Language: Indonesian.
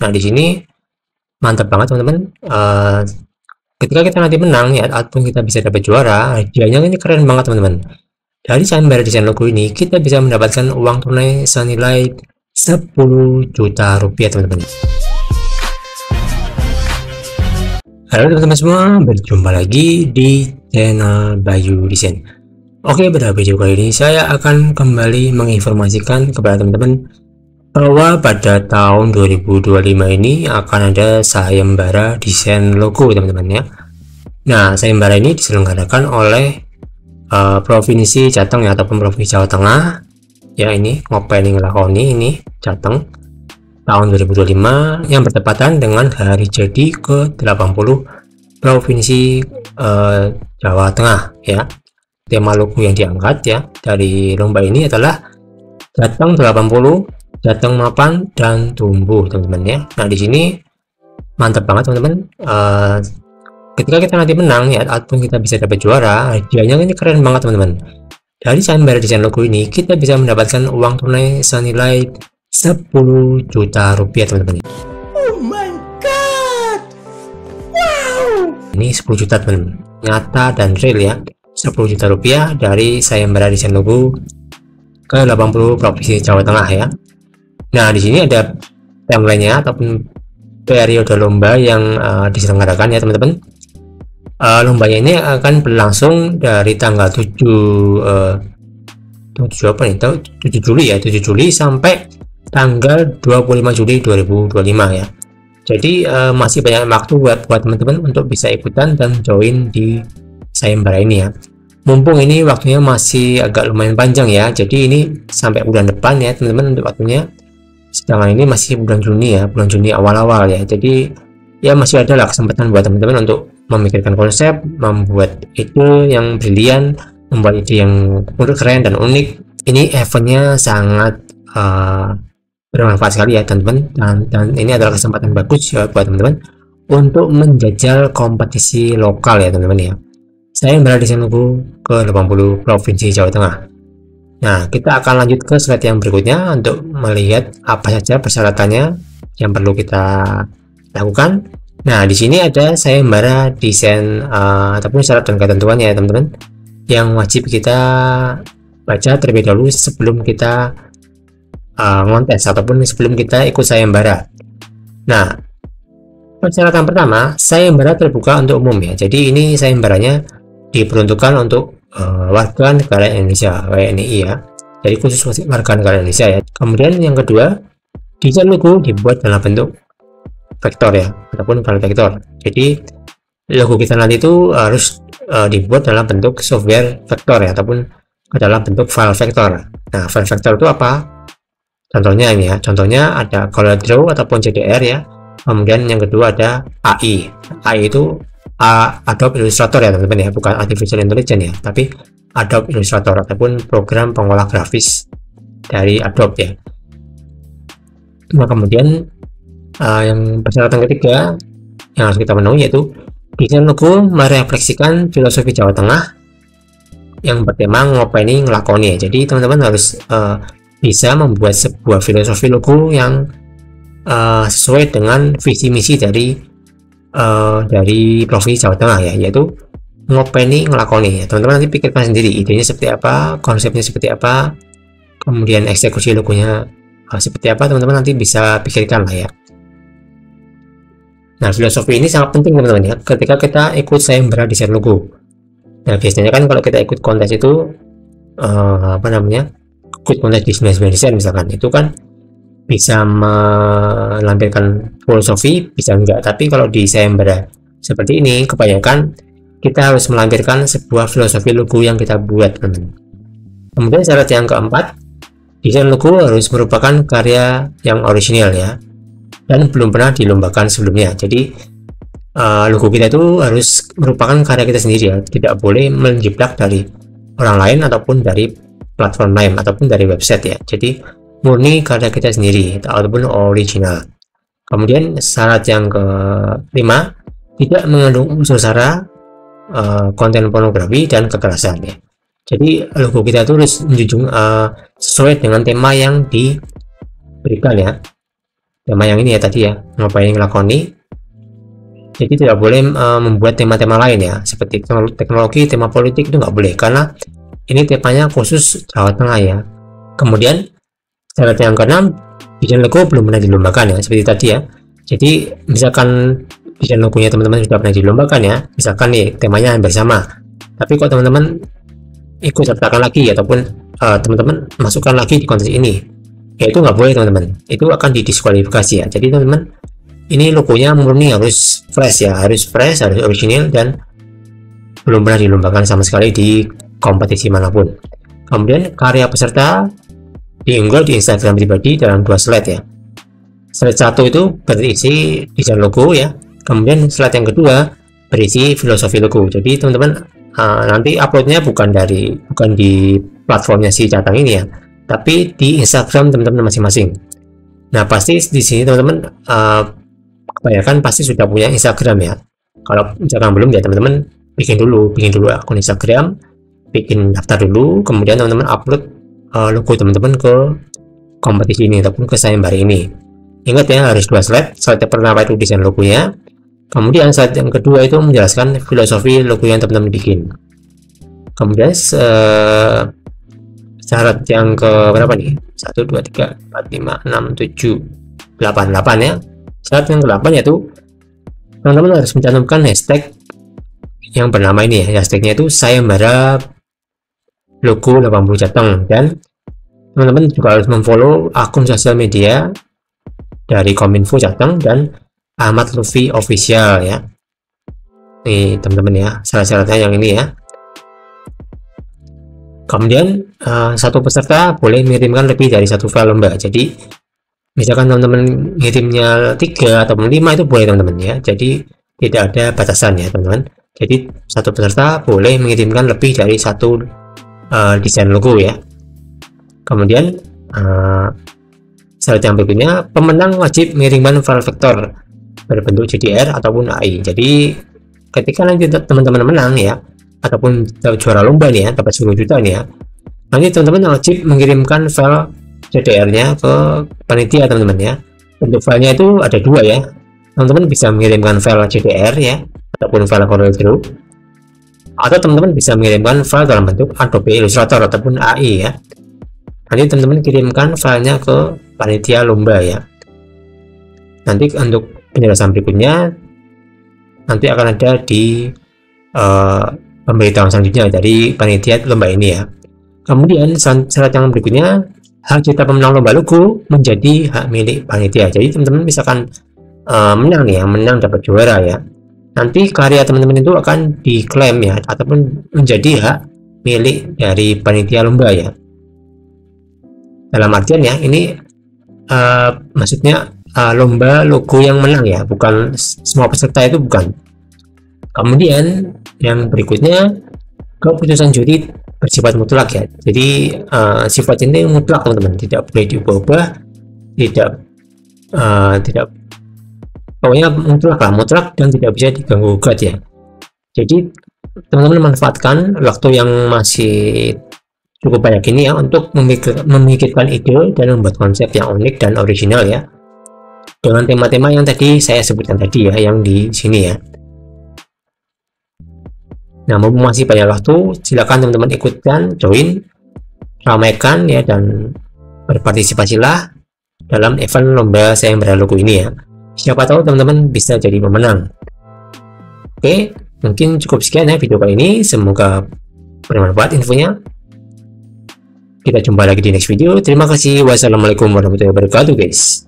Nah, di sini mantap banget teman-teman. Ketika kita nanti menang ya, ataupun kita bisa dapat juara, hadiahnya ini keren banget teman-teman. Dari sayembara desain logo ini, kita bisa mendapatkan uang tunai senilai 10 juta rupiah teman-teman. Halo teman-teman semua, berjumpa lagi di channel Bayu Desain. Oke, pada video kali ini saya akan kembali menginformasikan kepada teman-teman bahwa pada tahun 2025 ini akan ada sayembara desain logo teman-teman ya. Nah, sayembara ini diselenggarakan oleh Provinsi Jateng ya, ataupun Provinsi Jawa Tengah ya. Ini ngopening lakoni ini Jateng tahun 2025 yang bertepatan dengan hari jadi ke-80 Provinsi Jawa Tengah ya. Tema logo yang diangkat ya dari lomba ini adalah Jateng 80, Jateng mapan dan tumbuh teman-teman ya. Nah, di sini mantap banget teman-teman. Ketika kita nanti menang ya, ataupun kita bisa dapat juara, hadiahnya ini keren banget teman-teman. Dari sayembara desain logo ini, kita bisa mendapatkan uang tunai senilai 10 juta rupiah teman-teman. Oh my god, wow, Ini 10 juta teman-teman, nyata dan real ya. 10 juta rupiah dari sayembara desain logo ke-80 Provinsi Jawa Tengah ya. Nah, di sini ada timeline-nya ataupun periode lomba yang diselenggarakan ya teman-teman. Lombanya ini akan berlangsung dari tanggal 7 Juli ya, 7 Juli sampai tanggal 25 Juli 2025 ya. Jadi masih banyak waktu buat teman-teman untuk bisa ikutan dan join di sayembara ini ya. Mumpung ini waktunya masih agak lumayan panjang ya, jadi ini sampai bulan depan ya teman-teman untuk waktunya. Sedangkan ini masih bulan Juni ya, bulan Juni awal-awal ya. Jadi ya masih ada lah kesempatan buat teman-teman untuk memikirkan konsep, membuat ide yang brilian, membuat ide yang keren dan unik. Ini eventnya sangat bermanfaat sekali ya teman-teman, dan ini adalah kesempatan bagus ya buat teman-teman untuk menjajal kompetisi lokal ya teman-teman ya. Saya berada di logo ke-80 Provinsi Jawa Tengah. Nah, kita akan lanjut ke slide yang berikutnya untuk melihat apa saja persyaratannya yang perlu kita lakukan. Nah, di sini ada sayembara desain ataupun syarat dan ketentuannya ya teman-teman, yang wajib kita baca terlebih dahulu sebelum kita ngontes ataupun sebelum kita ikut sayembara. Nah, persyaratan pertama, sayembara terbuka untuk umum ya. Jadi ini sayembaranya diperuntukkan untuk warga negara Indonesia, WNI ya. Jadi khusus warga negara Indonesia ya. Kemudian yang kedua, desain logo dibuat dalam bentuk vektor ya, ataupun file vektor. Jadi logo kita nanti itu harus dibuat dalam bentuk software vektor ya, ataupun dalam bentuk file vektor. Nah, file vektor itu apa? Contohnya ini ya. Contohnya ada CorelDRAW ataupun CDR ya. Kemudian yang kedua ada AI. AI itu Adobe Illustrator ya teman-teman ya, bukan Artificial Intelligence ya, tapi Adobe Illustrator ataupun program pengolah grafis dari Adobe ya. Nah, kemudian yang persyaratan ketiga yang harus kita penuhi yaitu desain logo merefleksikan filosofi Jawa Tengah yang bertema ngopeni ngelakoni ya. Jadi teman-teman harus bisa membuat sebuah filosofi logo yang sesuai dengan visi misi dari Provinsi Jawa Tengah ya, yaitu ngopeni ngelakoni ya. Teman-teman nanti pikirkan sendiri idenya seperti apa, konsepnya seperti apa, kemudian eksekusi logonya seperti apa, teman-teman nanti bisa pikirkan lah ya. Nah, filosofi ini sangat penting teman-teman ya ketika kita ikut sayembara desain logo. Nah, biasanya kan kalau kita ikut kontes itu ikut kontes desain misalkan, itu kan bisa melampirkan filosofi, bisa enggak. Tapi kalau di sayembara seperti ini, kebanyakan kita harus melampirkan sebuah filosofi logo yang kita buat teman-teman. Kemudian syarat yang keempat, desain logo harus merupakan karya yang orisinal ya, dan belum pernah dilombakan sebelumnya. Jadi logo kita itu harus merupakan karya kita sendiri ya, tidak boleh menjiplak dari orang lain ataupun dari platform lain ataupun dari website ya. Jadi murni karya kita sendiri ataupun original. Kemudian syarat yang kelima, tidak mengandung unsur sara, konten pornografi dan kekerasan ya. Jadi logo kita itu harus menjunjung sesuai dengan tema yang diberikan ya. tema yang ini ya tadi ya, ngapain ngelakoni. Jadi tidak boleh membuat tema-tema lain ya, seperti teknologi, tema politik itu nggak boleh, karena ini temanya khusus Jawa Tengah ya. Kemudian syarat yang keenam, desain logo belum pernah dilombakan ya, seperti tadi ya. Jadi misalkan desain logonya teman-teman sudah pernah dilombakan ya, misalkan nih temanya hampir sama, tapi kok teman-teman ikut sertakan lagi ataupun teman-teman masukkan lagi di kontes ini, ya itu nggak boleh teman-teman, itu akan didiskualifikasi ya. Jadi teman-teman, ini logonya murni harus fresh ya, harus fresh, harus original, dan belum pernah dilombakan sama sekali di kompetisi manapun. Kemudian karya peserta diunggah di Instagram pribadi dalam 2 slide ya. Slide 1 itu berisi desain logo ya, kemudian slide yang kedua berisi filosofi logo. Jadi teman-teman nanti uploadnya bukan di platformnya si Catang ini ya, tapi di Instagram teman-teman masing-masing. Nah pasti di sini teman-teman kebanyakan pasti sudah punya Instagram ya. Kalau misalkan belum ya teman-teman bikin dulu akun Instagram, bikin daftar dulu, kemudian teman-teman upload logo teman-teman ke kompetisi ini ataupun ke sayembara ini. Ingat ya, harus 2 slide. Slide pertama itu desain logonya, kemudian slide yang kedua itu menjelaskan filosofi logo yang teman-teman bikin. Kemudian syarat yang ke berapa nih? 1, 2, 3, 4, 5, 6, 7, 8 ya. Syarat yang ke-8 yaitu teman-teman harus mencantumkan hashtag yang bernama ini ya. Hashtagnya itu sayembara logo 80 Jateng, dan teman-teman juga harus memfollow akun sosial media dari Kominfo Jateng dan Ahmad Lutfi Official ya. Nih teman-teman ya, syarat-syaratnya yang ini ya. Kemudian satu peserta boleh mengirimkan lebih dari 1 file lomba. Jadi misalkan teman-teman ngirimnya 3 atau 5 itu boleh teman-teman ya. Jadi tidak ada batasan ya teman-teman. Jadi satu peserta boleh mengirimkan lebih dari 1 desain logo ya. Kemudian syarat yang berikutnya, pemenang wajib mengirimkan file vektor berbentuk JDR ataupun AI. Jadi ketika nanti teman-teman menang ya, ataupun juara lomba nih ya, dapat 10 juta nih ya, nanti teman-teman wajib mengirimkan file JDR-nya ke panitia teman-teman ya. Bentuk filenya itu ada 2 ya. Teman-teman bisa mengirimkan file JDR ya, ataupun file CorelDRAW, atau teman-teman bisa mengirimkan file dalam bentuk Adobe Illustrator ataupun AI ya. Nanti teman-teman kirimkan filenya ke panitia lomba ya. Nanti untuk penjelasan berikutnya nanti akan ada di pemberitahuan selanjutnya dari panitia lomba ini ya. Kemudian syarat yang berikutnya, hak cipta pemenang lomba logo menjadi hak milik panitia. Jadi teman-teman misalkan menang nih ya, menang dapat juara ya, nanti karya teman-teman itu akan diklaim ya, ataupun menjadi hak milik dari panitia lomba ya. Dalam artian ya, ini maksudnya lomba logo yang menang ya, bukan semua peserta itu, bukan. Kemudian yang berikutnya, keputusan juri bersifat mutlak ya. Jadi sifat ini mutlak teman-teman, tidak boleh diubah-ubah, tidak pokoknya mutlak dan tidak bisa diganggu gugat ya. Jadi teman-teman manfaatkan waktu yang masih cukup banyak ini ya untuk memikirkan ide dan membuat konsep yang unik dan original ya, dengan tema-tema yang tadi saya sebutkan tadi ya, yang di sini ya. Nah, mumpung masih banyak waktu, silakan teman-teman ikutkan, join, ramaikan ya, dan berpartisipasilah dalam event lomba sayembara logo ini ya. Siapa tahu teman-teman bisa jadi pemenang. Oke, mungkin cukup sekian ya video kali ini, semoga bermanfaat infonya. Kita jumpa lagi di next video. Terima kasih. Wassalamualaikum warahmatullahi wabarakatuh guys.